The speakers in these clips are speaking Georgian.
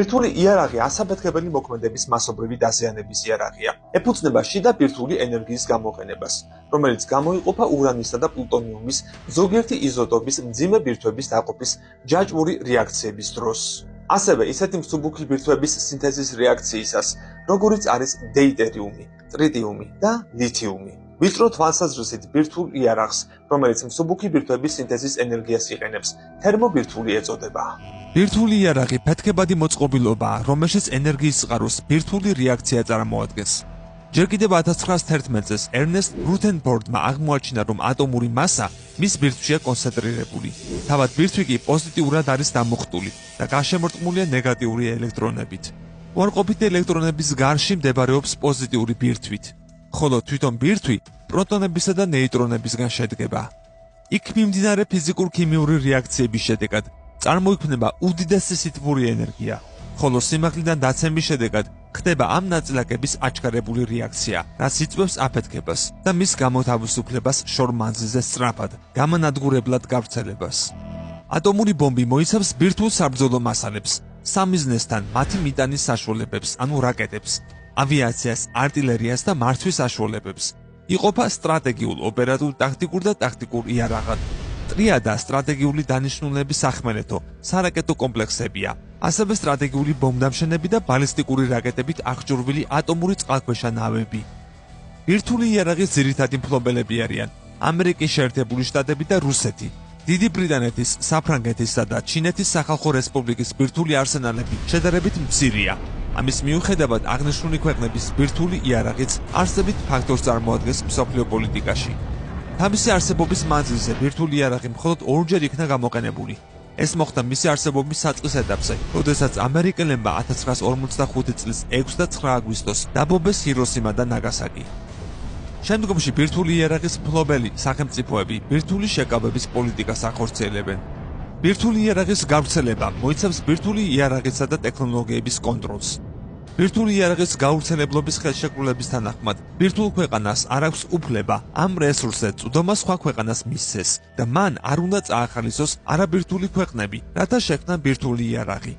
ბირთვული იარაღი ასაფეთქებელი მოქმედების მასობრივი დაზიანების იარაღია. ეფუძნება შიდა ბირთვული ენერგიის გამოყენებას, რომელიც გამოიყოფა ურანისა და პლუტონიუმის ზოგიერთი იზოტოპის მძიმე ბირთვების დაყოფის ჯაჭვური რეაქციების დროს. ასევე ისეთი მსუბუქი ბირთვების სინთეზის რეაქციისას, როგორიც არის დეიტერიუმი, ტრიტიუმი და ლითიუმი. ვიწრო თვალსაზრისით ბირთვულ იარაღს, რომელიც მსუბუქი ბირთვების სინთეზის ენერგიას იყენებს, თერმობირთვული ეწოდება. ბირთვული იარაღი ფეთქებადი მოწყობილობაა, რომელშიც ენერგიის წყაროს ბირთვული რეაქცია წარმოადგენს. ჯერ კიდევ 1911 წელს ერნესტ რუთენბორდმა აღმოაჩინა, რომ ატომური მასა მის ბირთვშია კონცენტრირებული. თავად ბირთვი კი პოზიტიურად არის დამუხტული და გარშემორტყმულია ნეგატიური ელექტრონებით. უარყოფითი ელექტრონების გარშემო მდებარეობს პოზიტიური ბირთვით, ხოლო თვითონ ბირთვი პროტონებისა და ნეიტრონებისგან შედგება. იქ მიმდინარე ფიზიკურ-ქიმიური რეაქციების შედეგად წარმოიქმნება უდიდესი სითბური ენერგია, ხოლო სიმაღლიდან დაცემის შედეგად ხდება ამ ნაწილაკების აჩქარებული რეაქცია, რაც იწვევს აფეთქებას და მის გამოთავისუფლებას შორ მანძილზე სწრაფად, გამანადგურებლად გავრცელებას. ატომური ბომბი მოიცავს ბირთვულ საბრძოლო მასალებს, სამიზნესთან მათი მიტანის საშუალებებს, ანუ რაკეტებს, ავიაციას, артиლერიას და მართვის საშუალებებს. იყოფა სტრატეგიულ, ოპერატულ, ტაქტიკურ და ტაქტიკურ იარაღად. ტრიადა სტრატეგიული დანიშნულების სახმელეთო, სარაკეტო კომპლექსებია, ასევე სტრატეგიული ბომბდამშენები და ბალისტიკური რაკეტებით აღჭურვილი ატომური წყალქვეშა ნავები. ბირთვული იარაღის ძირითადი მფლობელები არიან ამერიკის შეერთებული შტატები და რუსეთი. დიდი ბრიტანეთის, საფრანგეთისა და ჩინეთის სახალხო რესპუბლიკის ბირთვული არსენალები შედარებით მცირეა. ამის მიუხედავად აღნიშნული ქვეყნების ბირთვული იარაღიც არსებით ფაქტორს წარმოადგენს მსოფლიო პოლიტიკაში. თავისი არსებობის მანძილზე ბირთვული იარაღი მხოლოდ ორჯერ იქნა გამოყენებული. ეს მოხდა მისი არსებობის საწყის ეტაპზე, როდესაც ამერიკელებმა 1945 წლის 6 და 9 აგვისტოს დაბომბეს ჰიროსიმა და ნაგასაკი. შემდგომში ბირთვული იარაღის მფლობელი სახელმწიფოები ბირთვული შეკავების პოლიტიკას ახორციელებენ. ბირთვული იარაღის გავრცელება მოიცავს ბირთვული იარაღისა და ტექნოლოგიების კონტროლს. ბირთვული იარაღის გავრცელებლობის ხელშეკრულების თანახმად, ბირთვულ ქვეყანას არ აქვს უფლება ამ რესურსზე წვდომა სხვა ქვეყანას მისცეს და მან არ უნდა წაახალისოს არაბირთვული ქვეყნები, რათა შექმნა ბირთვული იარაღი.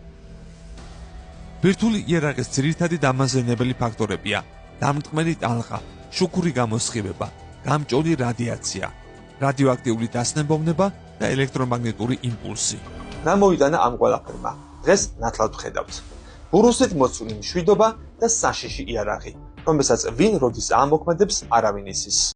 ბირთვული იარაღის ძირითადი დამაზიანებელი ფაქტორებია: დამრტყმელი ტალღა, შუქური გამოსხივება, გამჭოლი რადიაცია, რადიოაქტიული დასნებოვნება და ელექტრომაგნიტური იმპულსი. რა მოიტანა ამ ყველაფერმა? დღეს ნათლად ვხედავთ. ბურუსით მოცული მშვიდობა და საშიში იარაღი, რომელსაც ვინ როდის აამოქმედებს, არავინ იცის.